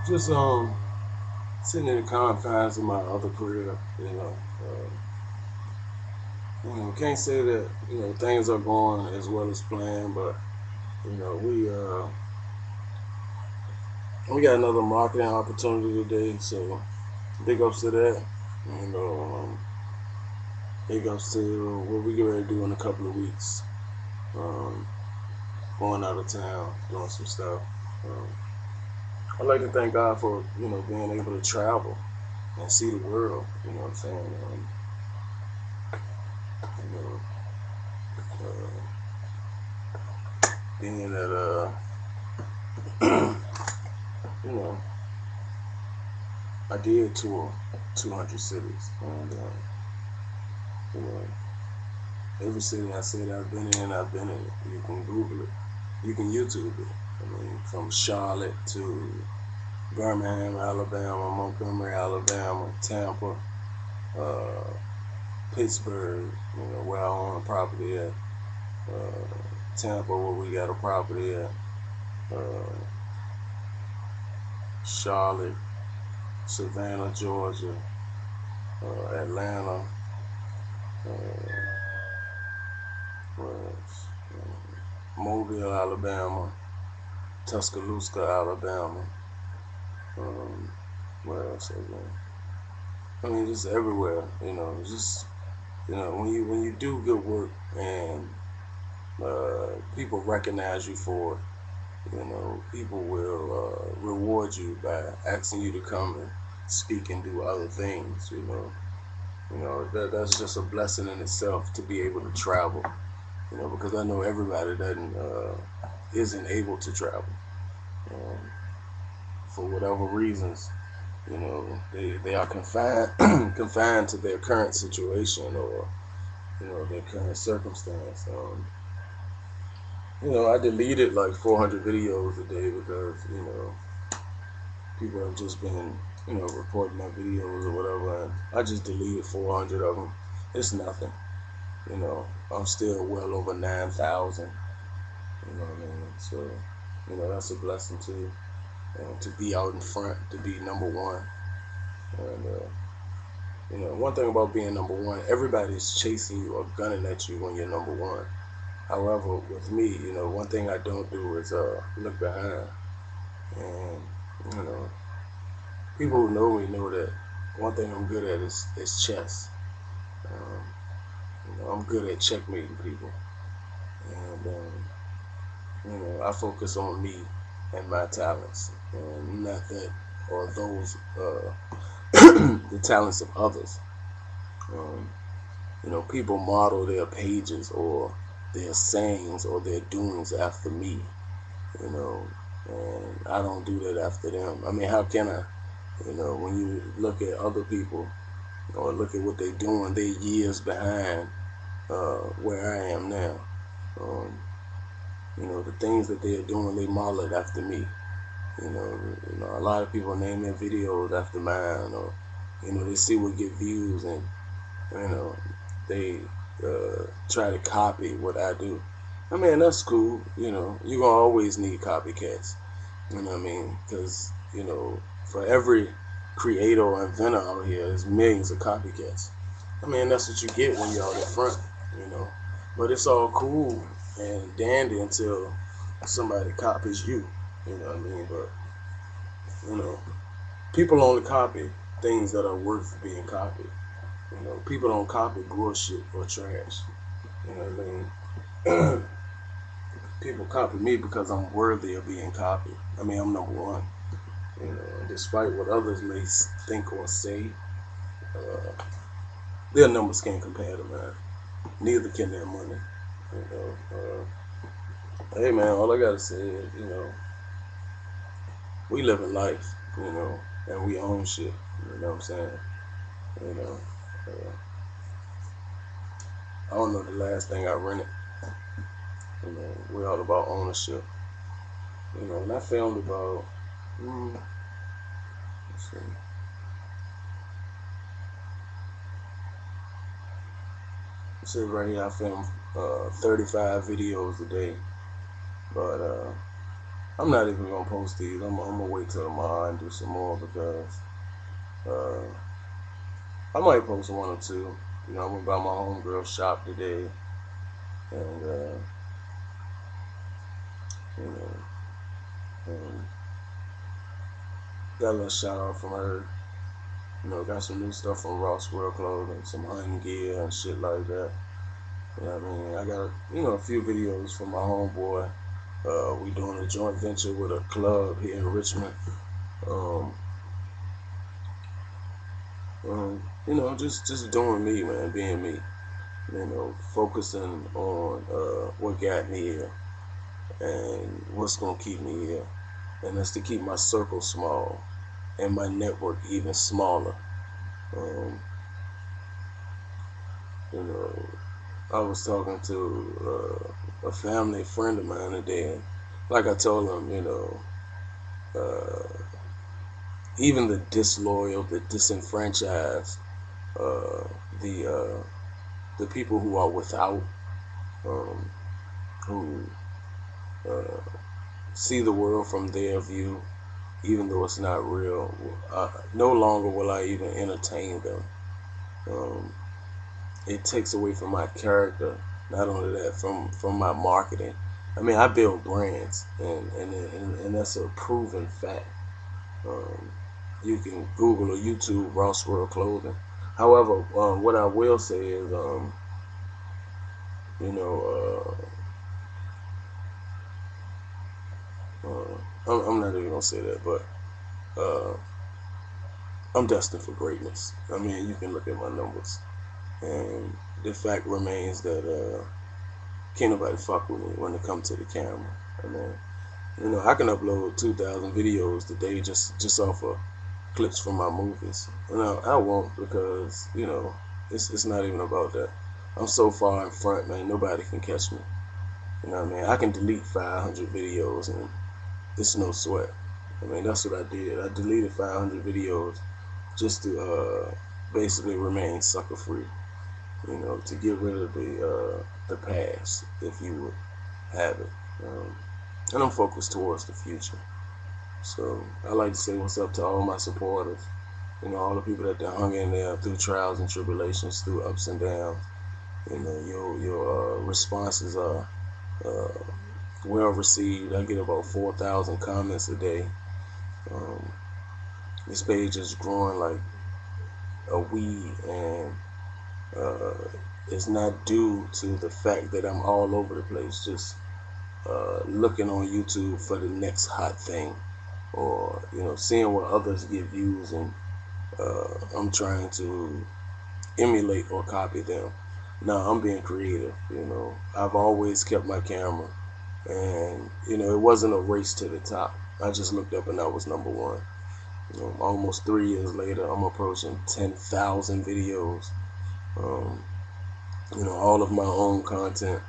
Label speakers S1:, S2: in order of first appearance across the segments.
S1: Just sitting in the confines of my other career. Can't say that things are going as well as planned, but you know we got another marketing opportunity today, so big ups to that. You know, big ups to what we get ready to do in a couple of weeks. Um, Going out of town, doing some stuff. Um, I'd like to thank God for being able to travel and see the world. You know what I'm saying? You know, uh, being at you know, I did tour 200 cities, and you know, every city I said I've been in it. You can Google it, you can YouTube it. I mean, from Charlotte to Birmingham, Alabama, Montgomery, Alabama, Tampa, uh, Pittsburgh, where I own a property at, Tampa, where we got a property at, uh, Charlotte, Savannah, Georgia, Atlanta, uh, was Mobile, Alabama, Tuscaloosa, Alabama. Um, where else again? I mean, just everywhere. Just when you do good work and people recognize you for it, people will reward you by asking you to come and speak and do other things. That's just a blessing in itself to be able to travel. Because I know everybody doesn't isn't able to travel um, for whatever reasons. They are confined confined to their current situation or their current circumstance. I deleted like 400 videos a day because people have just been reporting my videos or whatever, and I just deleted 400 of them. It's nothing. I'm still well over 9,000. You know what I mean? So that's a blessing too. To be out in front, to be number one, and one thing about being number one, everybody's chasing you or gunning at you when you're number one. However, with me, one thing I don't do is look behind. And you know, people who know me know that one thing I'm good at is chess. Um, I'm good at checkmating people, and I focus on me and my talents, and not that or those the talents of others. Um, people model their pages or their sayings or their doings after me, you know, and I don't do that after them. I mean, how can I? When you look at other people or look at what they're doing, they're years behind where I am now. Um, the things that they're doing, they model it after me. A lot of people name their videos after mine, or they see what get views, and you know, they try to copy what I do. I mean, that's cool. You're gonna always need copycats. You know what I mean? Because for every creator or inventor out here, there's millions of copycats. I mean, that's what you get when you're out in front. You know, but it's all cool and dandy until somebody copies you. You know what I mean? But you know, people only copy things that are worth being copied. People don't copy bullshit or trash. You know what I mean? People copy me because I'm worthy of being copied. I mean, I'm number one. Despite what others may think or say, uh, their numbers can't compare to mine. Neither can their money. Hey man, all I gotta say is, we live in life, and we own shit. You know what I'm saying? You know, uh, I don't know the last thing I rented. We're all about ownership. And I filmed about, let's see, it says right here I film 35 videos a day, but I'm not even gonna post these. I'm gonna wait till tomorrow and do some more because uh, I might post one or two. You know, I went by my homegirl shop today, and you know, got a little shout out from her. You know, got some new stuff from SQUIRREL clothing, some hunting gear and shit like that. You know what I mean? I got, a few videos from my homeboy. We doing a joint venture with a club here in Richmond. Um, just doing me, man, being me. You know, focusing on what got me here and what's gonna keep me here, and that's to keep my circle small and my network even smaller. Um, you know, I was talking to a family friend of mine today, and like I told him, even the disloyal, the disenfranchised, uh, the people who are without, um, who uh, see the world from their view, even though it's not real. No longer will I even entertain them. Um, it takes away from my character. Not only that, from my marketing. I mean, I build brands, and that's a proven fact. Um, you can Google or YouTube SQUIRREL clothing. However, what I will say is, you know, I'm not even gonna say that, but uh, I'm destined for greatness. I mean, you can look at my numbers, and the fact remains that can't nobody fuck with me when it comes to the camera. I mean, I can upload 2,000 videos today just off of clips from my movies. And I won't because, it's not even about that. I'm so far in front, man, nobody can catch me. You know what I mean? I can delete 500 videos and it's no sweat. I mean, that's what I did. I deleted 500 videos just to basically remain sucker free. To get rid of the past, if you would have it. And I'm focused towards the future. So I like to say what's up to all my supporters. All the people that hung in there through trials and tribulations, through ups and downs. Your responses are uh, well received. I get about 4,000 comments a day. This page is growing like a weed, and it's not due to the fact that I'm all over the place, just looking on YouTube for the next hot thing, or seeing what others get views, and I'm trying to emulate or copy them. No, I'm being creative. I've always kept my camera, and it wasn't a race to the top. I just looked up and I was number one. Almost 3 years later, I'm approaching 10,000 videos. All of my own content.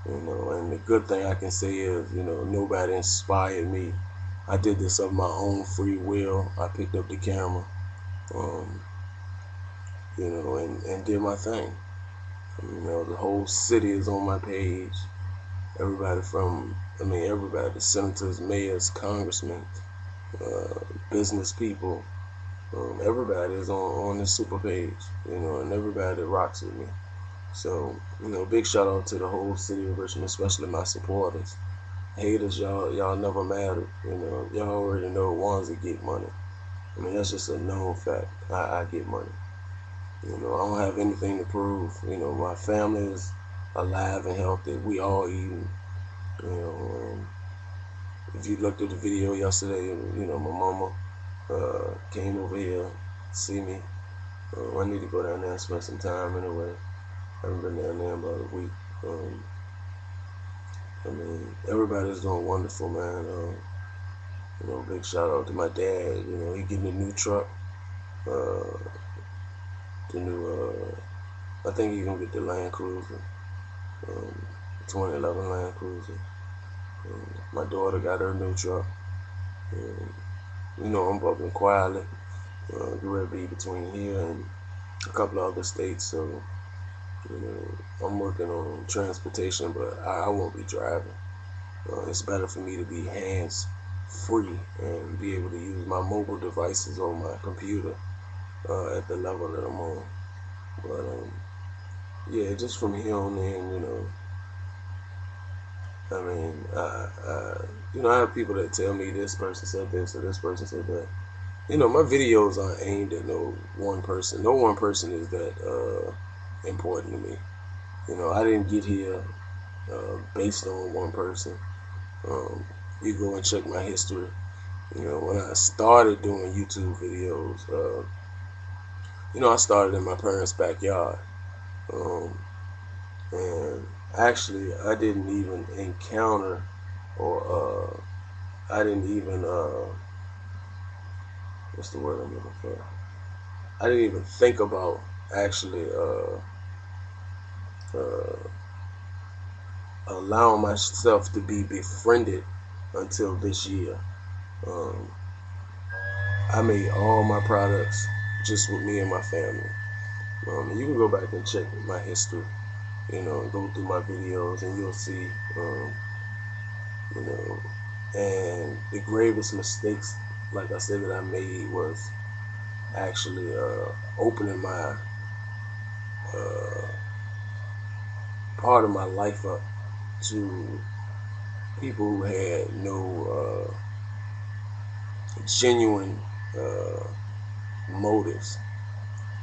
S1: And the good thing I can say is, nobody inspired me. I did this of my own free will. I picked up the camera, and did my thing. The whole city is on my page. Everybody the senators, mayors, congressmen, business people, everybody is on this super page, and everybody rocks with me. So, big shout out to the whole city of Richmond, especially my supporters. Haters, y'all never mattered. Y'all already know ones that get money. I mean, that's just a known fact. I get money. I don't have anything to prove. My family is alive and healthy. We all eating. If you looked at the video yesterday, my mama came over here to see me. I need to go down there and spend some time anyway. I haven't been down there in about a week. Everybody's doing wonderful, man. Big shout out to my dad. He getting a new truck. I think he's gonna get the Land Cruiser, 2011 Land Cruiser. My daughter got her new truck. I'm bubbling quietly. Get ready to be between here and a couple of other states, so I'm working on transportation, but I won't be driving. It's better for me to be hands free and be able to use my mobile devices on my computer at the level that I'm on. But yeah, just from here on in, I mean, I have people that tell me this person said this or this person said that. My videos aren't aimed at no one person. No one person is that important to me. I didn't get here based on one person. Um, you go and check my history. When I started doing YouTube videos, I started in my parents' backyard. Um, and actually, I didn't even encounter or I didn't even, what's the word I'm looking for? I didn't even think about actually uh, allowing myself to be befriended until this year. Um, I made all my products just with me and my family. You can go back and check my history, go through my videos and you'll see, you know, and the gravest mistakes, like I said, that I made was actually opening my uh, part of my life up to people who had no genuine uh, motives.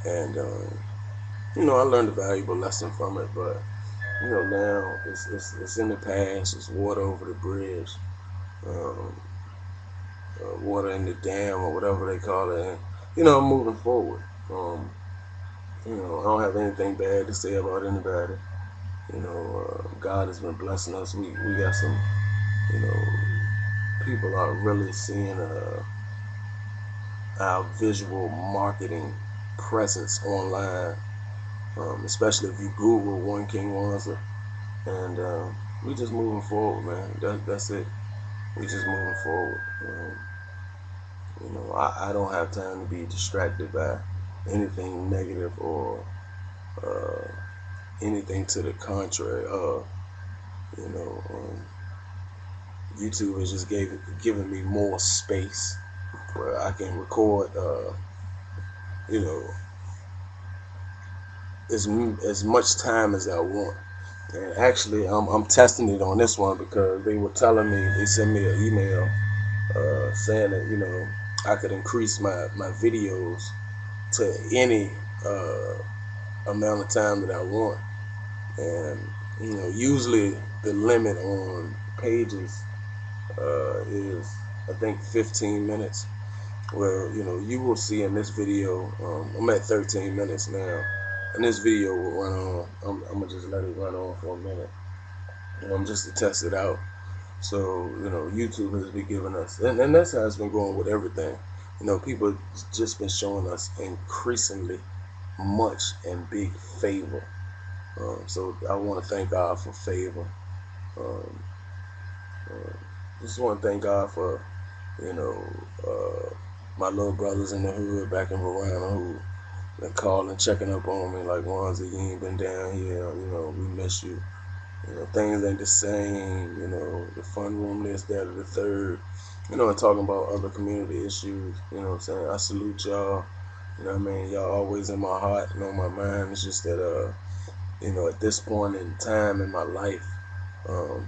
S1: And I learned a valuable lesson from it. But now it's in the past. It's water over the bridge, um, water in the dam, or whatever they call it. And I'm moving forward. I don't have anything bad to say about anybody. God has been blessing us. We got some, you know, people are really seeing our visual marketing presence online, especially if you Google One King Wanza. And we just moving forward, man. That's it. We just moving forward. I don't have time to be distracted by anything negative or uh, anything to the contrary. You know, um, YouTube has just given me more space where I can record, you know, as much time as I want. And actually, I'm testing it on this one because they were telling me, they sent me an email saying that I could increase my videos to any amount of time that I want. And usually the limit on pages is, I think, 15 minutes. Well, you will see in this video, I'm at 13 minutes now, and this video will run on. I'm gonna just let it run on for a minute, just to test it out. So YouTube has been giving us, and that's how it's been going with everything. People just been showing us increasingly much and big favor. So I want to thank God for favor. Um, uh, just want to thank God for you know uh, my little brothers in the hood back in Verona who been calling, checking up on me like, Wanza, you ain't been down here. We miss you. Things ain't the same. The fun room, this, that, or the third. And talking about other community issues. What I'm saying? I salute y'all. Y'all always in my heart and on my mind. It's just that, at this point in time in my life, um,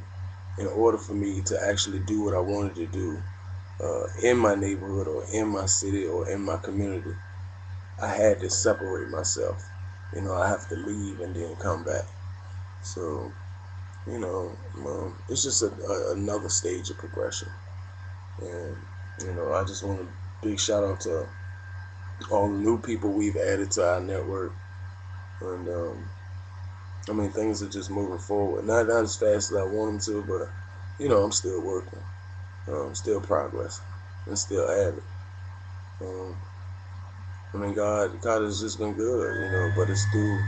S1: in order for me to actually do what I wanted to do in my neighborhood or in my city or in my community, I had to separate myself. I have to leave and then come back. So, it's just another stage of progression. And, I just want a big shout out to all the new people we've added to our network. And, things are just moving forward. Not as fast as I want them to, but, I'm still working. Still progressing and still at it. God has just been good, but it's through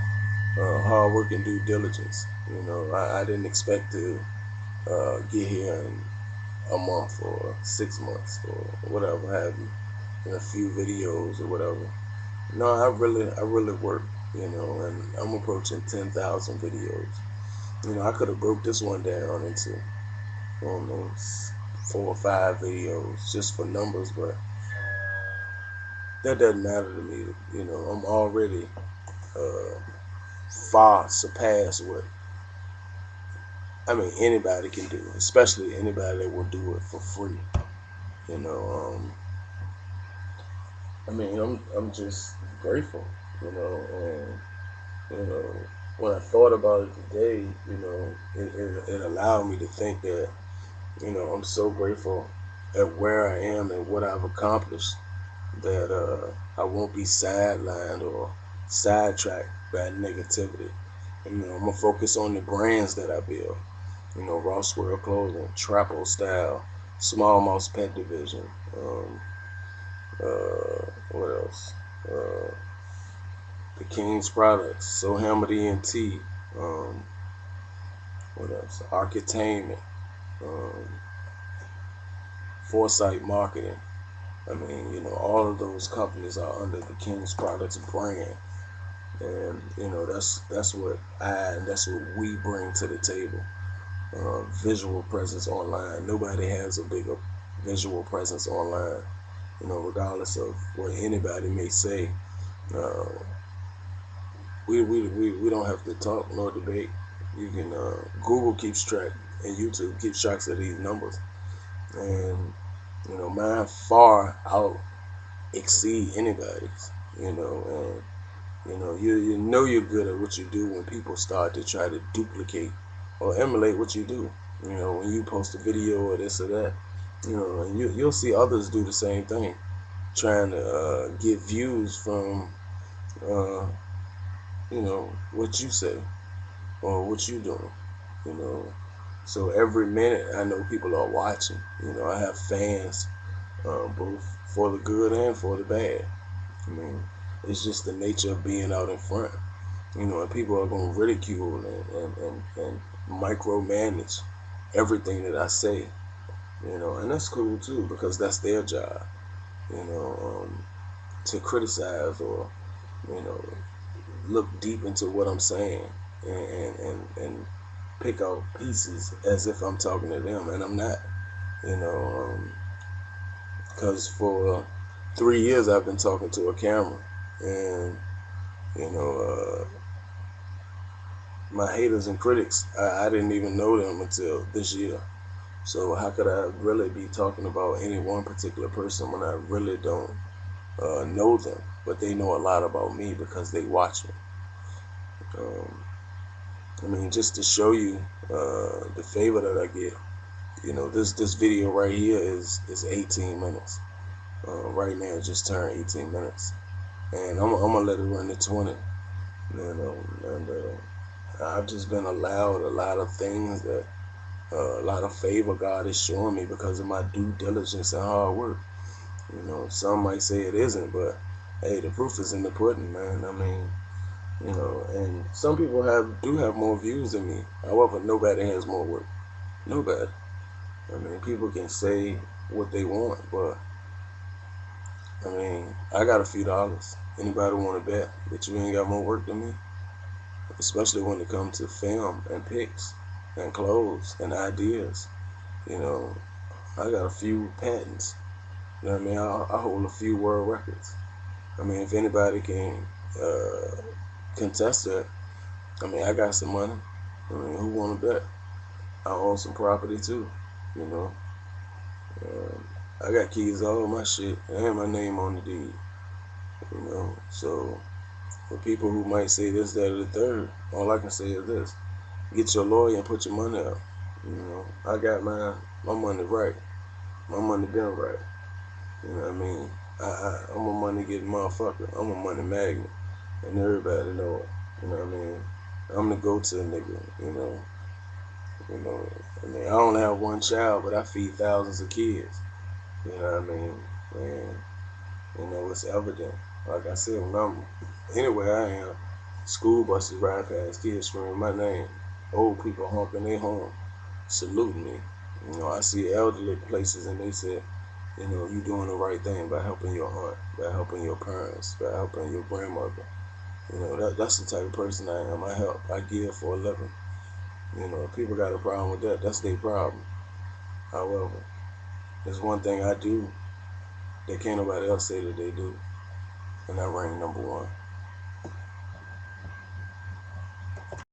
S1: hard work and due diligence. I didn't expect to get here in a month or 6 months or whatever have you, in a few videos or whatever. No, I really work, and I'm approaching 10,000 videos. I could have broke this one down into on those 4 or 5 videos just for numbers, but that doesn't matter to me. You know, I'm already far surpassed what anybody can do, especially anybody that will do it for free. You know, I'm just grateful. You know, and you know, when I thought about it today, you know, it allowed me to think that, you know, I'm so grateful at where I am and what I've accomplished that I won't be sidelined or sidetracked by negativity. And, you know, I'm gonna focus on the brands that I build. You know, Raw Squirrel Clothing, TRAPOSTYLE, Small Mouse Pet Division. What else? The King's Products, So Hammered ENT. What else? ARCHITAINMENT. Um, FORESIGHT Marketing. You know, all of those companies are under the King's Products brand, and you know that's what that's what we bring to the table. Visual presence online. Nobody has a bigger visual presence online. You know, regardless of what anybody may say, uh, we don't have to talk nor debate. You can Google keeps track and YouTube keeps track of these numbers, and you know mine far out exceed anybody's. You know, and you know you know you're good at what you do when people start to try to duplicate or emulate what you do. You know, when you post a video or this or that, you know, and you'll see others do the same thing, trying to get views from uh, you know what you say or what you doing. You know, so every minute I know people are watching. You know, I have fans, both for the good and for the bad. I mean, it's just the nature of being out in front. You know, and people are going to ridicule and micromanage everything that I say. You know, and that's cool too because that's their job. You know, to criticize or you know look deep into what I'm saying and pick out pieces as if I'm talking to them, and I'm not. You know, because for 3 years I've been talking to a camera, and you know, my haters and critics, I didn't even know them until this year. So how could I really be talking about any one particular person when I really don't know them? But they know a lot about me because they watch me. Just to show you the favor that I get. You know, this video right here is 18 minutes. Right now, it just turned 18 minutes, and I'm gonna let it run to 20. You know, and I've just been allowed a lot of things that a lot of favor God is showing me because of my due diligence and hard work. You know, some might say it isn't, but hey, the proof is in the pudding, man. You know, and some people do have more views than me. However, nobody has more work. Nobody. People can say what they want, but I got a few dollars. Anybody want to bet that you ain't got more work than me? Especially when it comes to film and pics and clothes and ideas. You know, I got a few patents. You know what I mean? I hold a few world records. If anybody can contest that, I got some money. Who want to bet? I own some property too. You know, I got keys to all my shit and my name on the deed. You know, so for people who might say this, that, or the third, all I can say is this: get your lawyer and put your money up. You know, I got my money right. My money been right. You know what I mean? I'm a money getting motherfucker. I'm a money magnet, and everybody know it. You know what I mean? I'm the go-to nigga. I only have one child, but I feed thousands of kids. You know what I mean? And you know it's evident. Like I said, when I'm anywhere I am, school buses ride past, kids screaming my name, old people honking their horn, saluting me. You know, I see elderly places and they say, you know, you doing the right thing by helping your aunt, by helping your parents, by helping your grandmother. You know, that's the type of person I am. I help. I give for a living. You know, if people got a problem with that, that's their problem. However, there's one thing I do that can't nobody else say that they do, and that rank number one.